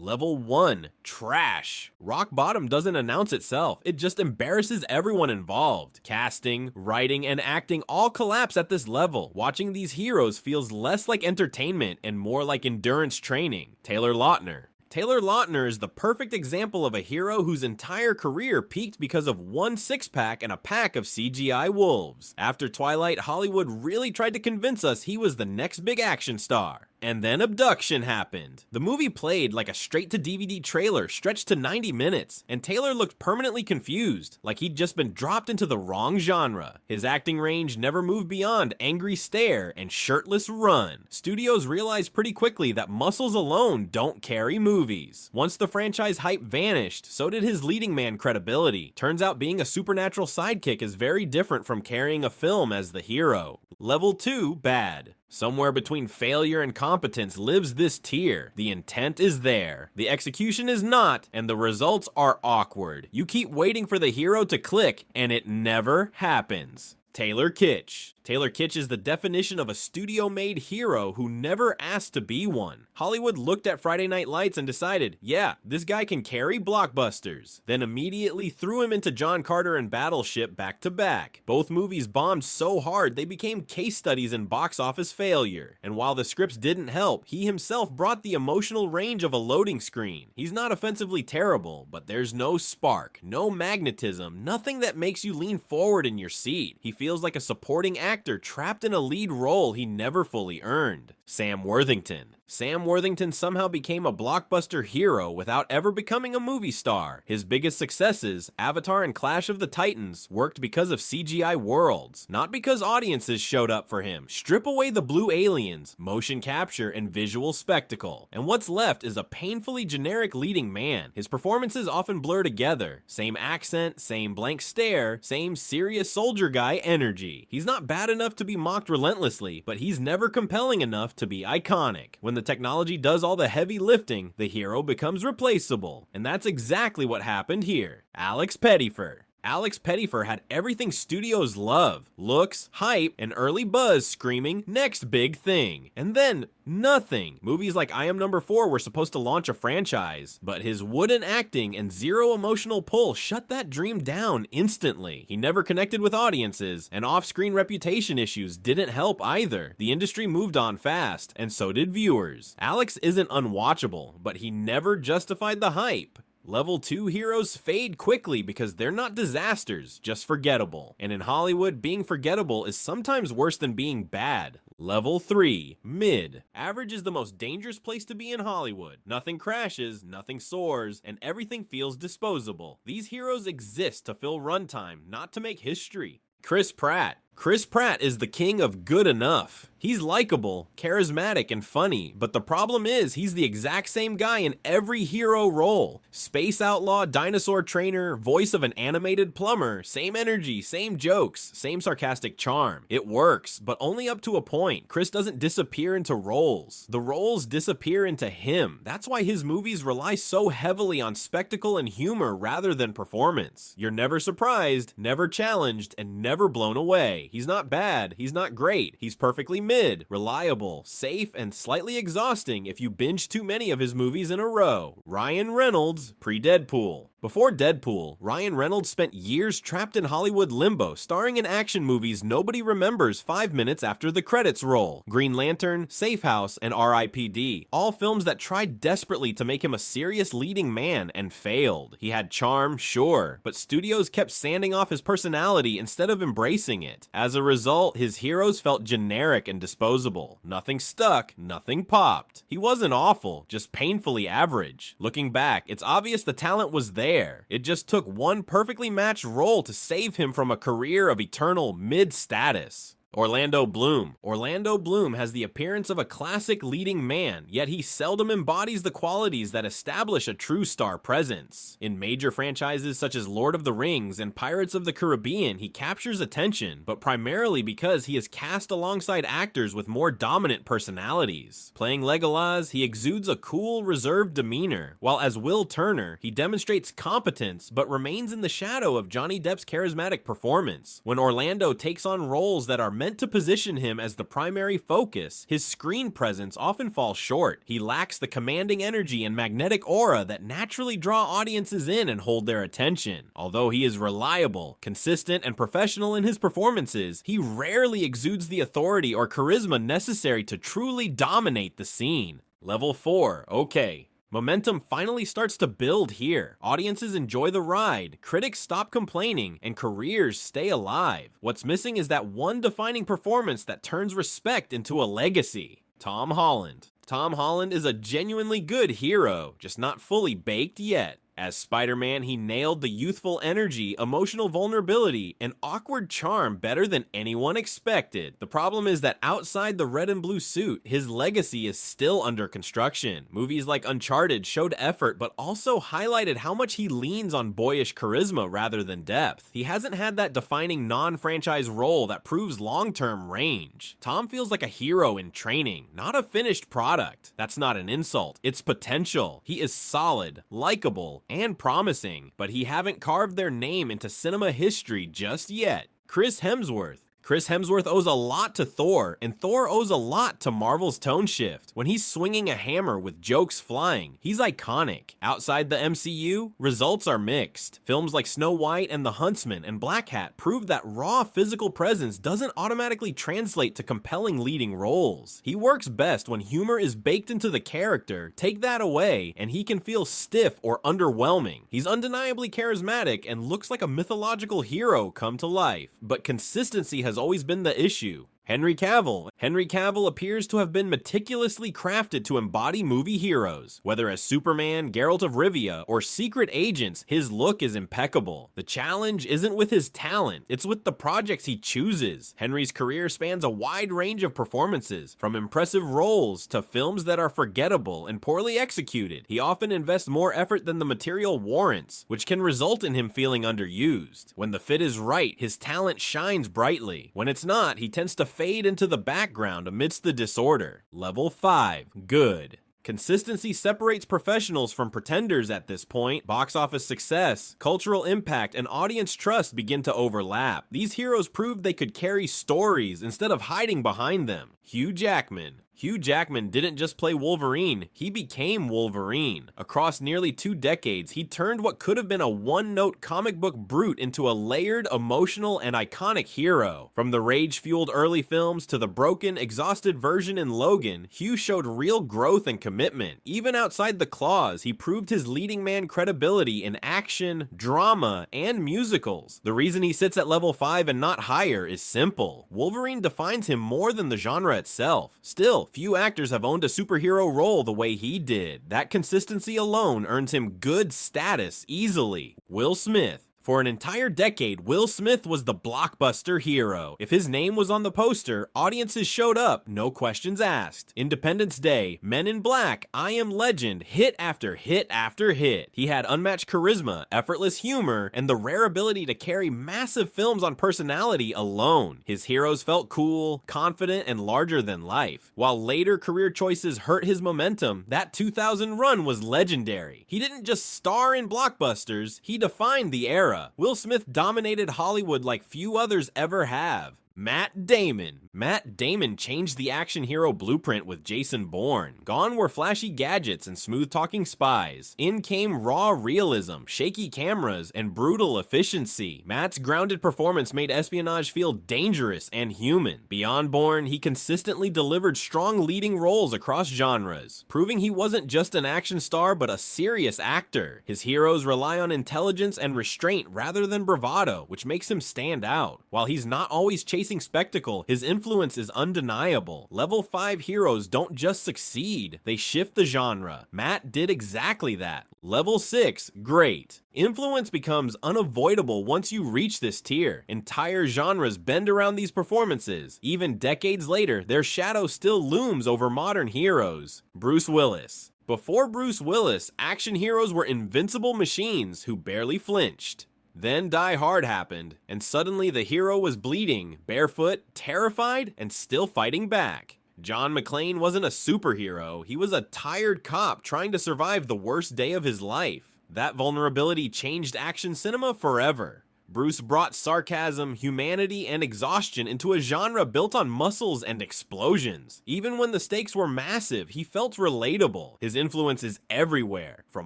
Level 1, trash. Rock bottom doesn't announce itself, it just embarrasses everyone involved. Casting, writing, and acting all collapse at this level. Watching these heroes feels less like entertainment and more like endurance training. Taylor Lautner. Taylor Lautner is the perfect example of a hero whose entire career peaked because of one six-pack and a pack of CGI wolves. After Twilight, Hollywood really tried to convince us he was the next big action star. And then Abduction happened. The movie played like a straight-to-DVD trailer stretched to 90 minutes, and Taylor looked permanently confused, like he'd just been dropped into the wrong genre. His acting range never moved beyond angry stare and shirtless run. Studios realized pretty quickly that muscles alone don't carry movies. Once the franchise hype vanished, so did his leading man credibility. Turns out being a supernatural sidekick is very different from carrying a film as the hero. Level 2, bad. Somewhere between failure and competence lives this tier. The intent is there, the execution is not, and the results are awkward. You keep waiting for the hero to click, and it never happens. Taylor Kitsch. Taylor Kitsch is the definition of a studio-made hero who never asked to be one. Hollywood looked at Friday Night Lights and decided, yeah, this guy can carry blockbusters. Then immediately threw him into John Carter and Battleship back to back. Both movies bombed so hard they became case studies in box office failure. And while the scripts didn't help, he himself brought the emotional range of a loading screen. He's not offensively terrible, but there's no spark, no magnetism, nothing that makes you lean forward in your seat. He feels like a supporting actor trapped in a lead role he never fully earned. Sam Worthington. Sam Worthington somehow became a blockbuster hero without ever becoming a movie star. His biggest successes, Avatar and Clash of the Titans, worked because of CGI worlds, not because audiences showed up for him. Strip away the blue aliens, motion capture, and visual spectacle, and what's left is a painfully generic leading man. His performances often blur together. Same accent, same blank stare, same serious soldier guy energy. He's not bad enough to be mocked relentlessly, but he's never compelling enough to be iconic. When the technology does all the heavy lifting, the hero becomes replaceable. And that's exactly what happened here. Alex Pettyfer. Alex Pettyfer had everything studios love. Looks, hype, and early buzz screaming, next big thing. And then, nothing. Movies like I Am Number 4 were supposed to launch a franchise, but his wooden acting and zero emotional pull shut that dream down instantly. He never connected with audiences, and off-screen reputation issues didn't help either. The industry moved on fast, and so did viewers. Alex isn't unwatchable, but he never justified the hype. Level 2 heroes fade quickly because they're not disasters, just forgettable. And in Hollywood, being forgettable is sometimes worse than being bad. Level 3, mid. Average is the most dangerous place to be in Hollywood. Nothing crashes, nothing soars, and everything feels disposable. These heroes exist to fill runtime, not to make history. Chris Pratt. Chris Pratt is the king of good enough. He's likable, charismatic, and funny, but the problem is he's the exact same guy in every hero role. Space outlaw, dinosaur trainer, voice of an animated plumber, same energy, same jokes, same sarcastic charm. It works, but only up to a point. Chris doesn't disappear into roles. The roles disappear into him. That's why his movies rely so heavily on spectacle and humor rather than performance. You're never surprised, never challenged, and never blown away. He's not bad, he's not great, he's perfectly mid, reliable, safe, and slightly exhausting if you binge too many of his movies in a row. Ryan Reynolds, pre-Deadpool. Before Deadpool, Ryan Reynolds spent years trapped in Hollywood limbo, starring in action movies nobody remembers 5 minutes after the credits roll. Green Lantern, Safe House, and R.I.P.D. All films that tried desperately to make him a serious leading man and failed. He had charm, sure, but studios kept sanding off his personality instead of embracing it. As a result, his heroes felt generic and disposable. Nothing stuck, nothing popped. He wasn't awful, just painfully average. Looking back, it's obvious the talent was there. It just took one perfectly matched role to save him from a career of eternal mid-status. Orlando Bloom. Orlando Bloom has the appearance of a classic leading man, yet he seldom embodies the qualities that establish a true star presence. In major franchises such as Lord of the Rings and Pirates of the Caribbean, he captures attention, but primarily because he is cast alongside actors with more dominant personalities. Playing Legolas, he exudes a cool, reserved demeanor, while as Will Turner, he demonstrates competence but remains in the shadow of Johnny Depp's charismatic performance. When Orlando takes on roles that are meant to position him as the primary focus, his screen presence often falls short. He lacks the commanding energy and magnetic aura that naturally draw audiences in and hold their attention. Although he is reliable, consistent, and professional in his performances, he rarely exudes the authority or charisma necessary to truly dominate the scene. Level 4, okay. Momentum finally starts to build here. Audiences enjoy the ride, critics stop complaining, and careers stay alive. What's missing is that one defining performance that turns respect into a legacy. Tom Holland. Tom Holland is a genuinely good hero, just not fully baked yet. As Spider-Man, he nailed the youthful energy, emotional vulnerability, and awkward charm better than anyone expected. The problem is that outside the red and blue suit, his legacy is still under construction. Movies like Uncharted showed effort, but also highlighted how much he leans on boyish charisma rather than depth. He hasn't had that defining non-franchise role that proves long-term range. Tom feels like a hero in training, not a finished product. That's not an insult, it's potential. He is solid, likable, and promising, but he haven't carved their name into cinema history just yet. Chris Hemsworth. Chris Hemsworth owes a lot to Thor, and Thor owes a lot to Marvel's tone shift. When he's swinging a hammer with jokes flying, he's iconic. Outside the MCU, results are mixed. Films like Snow White and The Huntsman and Black Hat prove that raw physical presence doesn't automatically translate to compelling leading roles. He works best when humor is baked into the character. Take that away, and he can feel stiff or underwhelming. He's undeniably charismatic and looks like a mythological hero come to life, but consistency has always been the issue. Henry Cavill. Henry Cavill appears to have been meticulously crafted to embody movie heroes. Whether as Superman, Geralt of Rivia, or Secret Agents, his look is impeccable. The challenge isn't with his talent, it's with the projects he chooses. Henry's career spans a wide range of performances, from impressive roles to films that are forgettable and poorly executed. He often invests more effort than the material warrants, which can result in him feeling underused. When the fit is right, his talent shines brightly. When it's not, he tends to fade into the background amidst the disorder. Level 5, good. Consistency separates professionals from pretenders at this point. Box office success, cultural impact, and audience trust begin to overlap. These heroes proved they could carry stories instead of hiding behind them. Hugh Jackman. Hugh Jackman didn't just play Wolverine, he became Wolverine. Across nearly 2 decades, he turned what could have been a one-note comic book brute into a layered, emotional, and iconic hero. From the rage-fueled early films to the broken, exhausted version in Logan, Hugh showed real growth and commitment. Even outside the claws, he proved his leading man credibility in action, drama, and musicals. The reason he sits at level 5 and not higher is simple. Wolverine defines him more than the genre itself. Still, few actors have owned a superhero role the way he did. That consistency alone earns him good status easily. Will Smith. For an entire decade, Will Smith was the blockbuster hero. If his name was on the poster, audiences showed up, no questions asked. Independence Day, Men in Black, I Am Legend, hit after hit after hit. He had unmatched charisma, effortless humor, and the rare ability to carry massive films on personality alone. His heroes felt cool, confident, and larger than life. While later career choices hurt his momentum, that 2000 run was legendary. He didn't just star in blockbusters, he defined the era. Will Smith dominated Hollywood like few others ever have. Matt Damon. Matt Damon changed the action hero blueprint with Jason Bourne. Gone were flashy gadgets and smooth-talking spies. In came raw realism, shaky cameras, and brutal efficiency. Matt's grounded performance made espionage feel dangerous and human. Beyond Bourne, he consistently delivered strong leading roles across genres, proving he wasn't just an action star but a serious actor. His heroes rely on intelligence and restraint rather than bravado, which makes him stand out. While he's not always chasing spectacle, his influence is undeniable. Level 5 heroes don't just succeed, they shift the genre. Matt did exactly that. Level 6, great. Influence becomes unavoidable once you reach this tier. Entire genres bend around these performances. Even decades later, their shadow still looms over modern heroes. Bruce Willis. Before Bruce Willis, action heroes were invincible machines who barely flinched. Then Die Hard happened, and suddenly the hero was bleeding, barefoot, terrified, and still fighting back. John McClane wasn't a superhero, he was a tired cop trying to survive the worst day of his life. That vulnerability changed action cinema forever. Bruce brought sarcasm, humanity, and exhaustion into a genre built on muscles and explosions. Even when the stakes were massive, he felt relatable. His influence is everywhere, from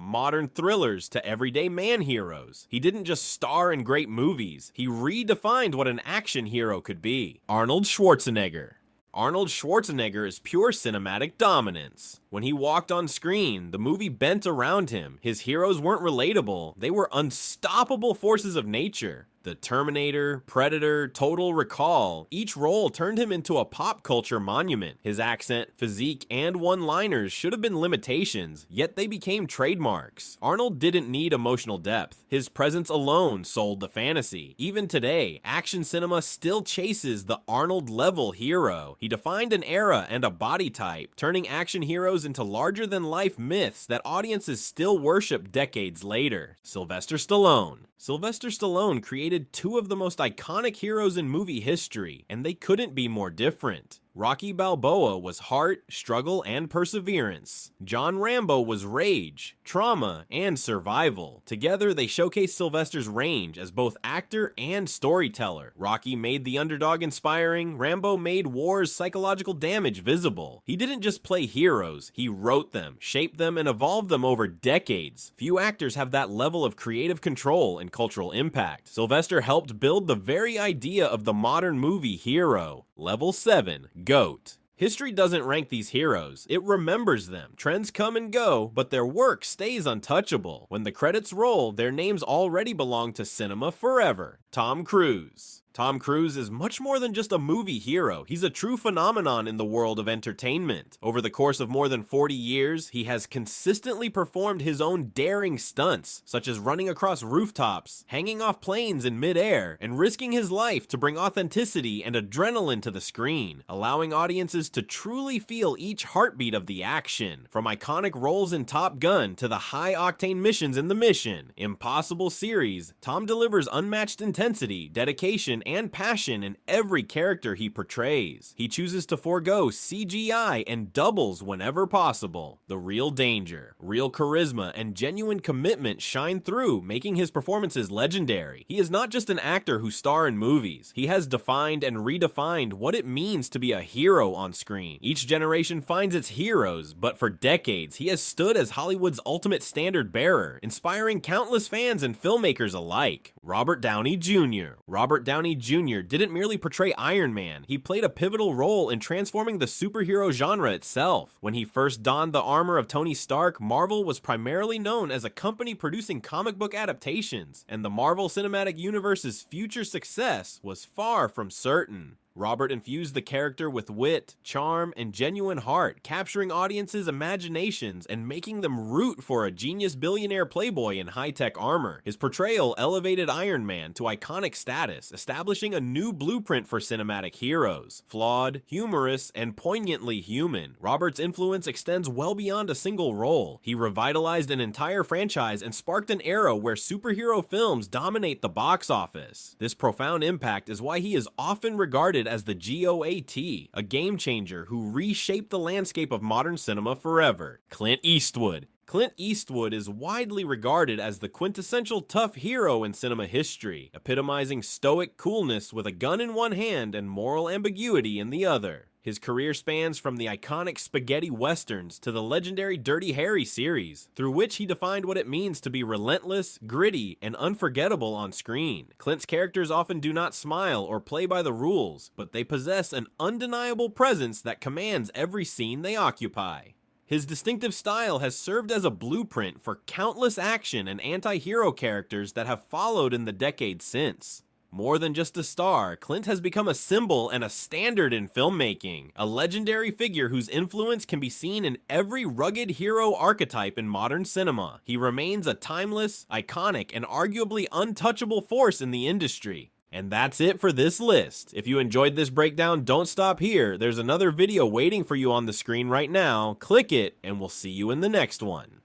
modern thrillers to everyday man heroes. He didn't just star in great movies, he redefined what an action hero could be. Arnold Schwarzenegger. Arnold Schwarzenegger is pure cinematic dominance. When he walked on screen, the movie bent around him. His heroes weren't relatable, they were unstoppable forces of nature. The Terminator, Predator, Total Recall, each role turned him into a pop culture monument. His accent, physique, and one-liners should have been limitations, yet they became trademarks. Arnold didn't need emotional depth. His presence alone sold the fantasy. Even today, action cinema still chases the Arnold-level hero. He defined an era and a body type, turning action heroes into larger-than-life myths that audiences still worship decades later. Sylvester Stallone. Sylvester Stallone created two of the most iconic heroes in movie history, and they couldn't be more different. Rocky Balboa was heart, struggle, and perseverance. John Rambo was rage, trauma, and survival. Together, they showcased Sylvester's range as both actor and storyteller. Rocky made the underdog inspiring, Rambo made war's psychological damage visible. He didn't just play heroes, he wrote them, shaped them, and evolved them over decades. Few actors have that level of creative control and cultural impact. Sylvester helped build the very idea of the modern movie hero. Level 7. GOAT. History doesn't rank these heroes, it remembers them. Trends come and go, but their work stays untouchable. When the credits roll, their names already belong to cinema forever. Tom Cruise. Tom Cruise is much more than just a movie hero. He's a true phenomenon in the world of entertainment. Over the course of more than 40 years, he has consistently performed his own daring stunts, such as running across rooftops, hanging off planes in midair, and risking his life to bring authenticity and adrenaline to the screen, allowing audiences to truly feel each heartbeat of the action. From iconic roles in Top Gun to the high-octane missions in The Mission Impossible series, Tom delivers unmatched intensity, dedication, and passion in every character he portrays. He chooses to forego CGI and doubles whenever possible. The real danger, real charisma, and genuine commitment shine through, making his performances legendary. He is not just an actor who stars in movies. He has defined and redefined what it means to be a hero on screen. Each generation finds its heroes, but for decades, he has stood as Hollywood's ultimate standard bearer, inspiring countless fans and filmmakers alike. Robert Downey Jr. Robert Downey Jr. didn't merely portray Iron Man, he played a pivotal role in transforming the superhero genre itself. When he first donned the armor of Tony Stark, Marvel was primarily known as a company producing comic book adaptations, and the Marvel Cinematic Universe's future success was far from certain. Robert infused the character with wit, charm, and genuine heart, capturing audiences' imaginations and making them root for a genius billionaire playboy in high-tech armor. His portrayal elevated Iron Man to iconic status, establishing a new blueprint for cinematic heroes. Flawed, humorous, and poignantly human, Robert's influence extends well beyond a single role. He revitalized an entire franchise and sparked an era where superhero films dominate the box office. This profound impact is why he is often regarded as the GOAT, a game changer who reshaped the landscape of modern cinema forever. Clint Eastwood. Clint Eastwood is widely regarded as the quintessential tough hero in cinema history, epitomizing stoic coolness with a gun in one hand and moral ambiguity in the other. His career spans from the iconic spaghetti westerns to the legendary Dirty Harry series, through which he defined what it means to be relentless, gritty, and unforgettable on screen. Clint's characters often do not smile or play by the rules, but they possess an undeniable presence that commands every scene they occupy. His distinctive style has served as a blueprint for countless action and anti-hero characters that have followed in the decades since. More than just a star, Clint has become a symbol and a standard in filmmaking, a legendary figure whose influence can be seen in every rugged hero archetype in modern cinema. He remains a timeless, iconic, and arguably untouchable force in the industry. And that's it for this list. If you enjoyed this breakdown, don't stop here. There's another video waiting for you on the screen right now. Click it, and we'll see you in the next one.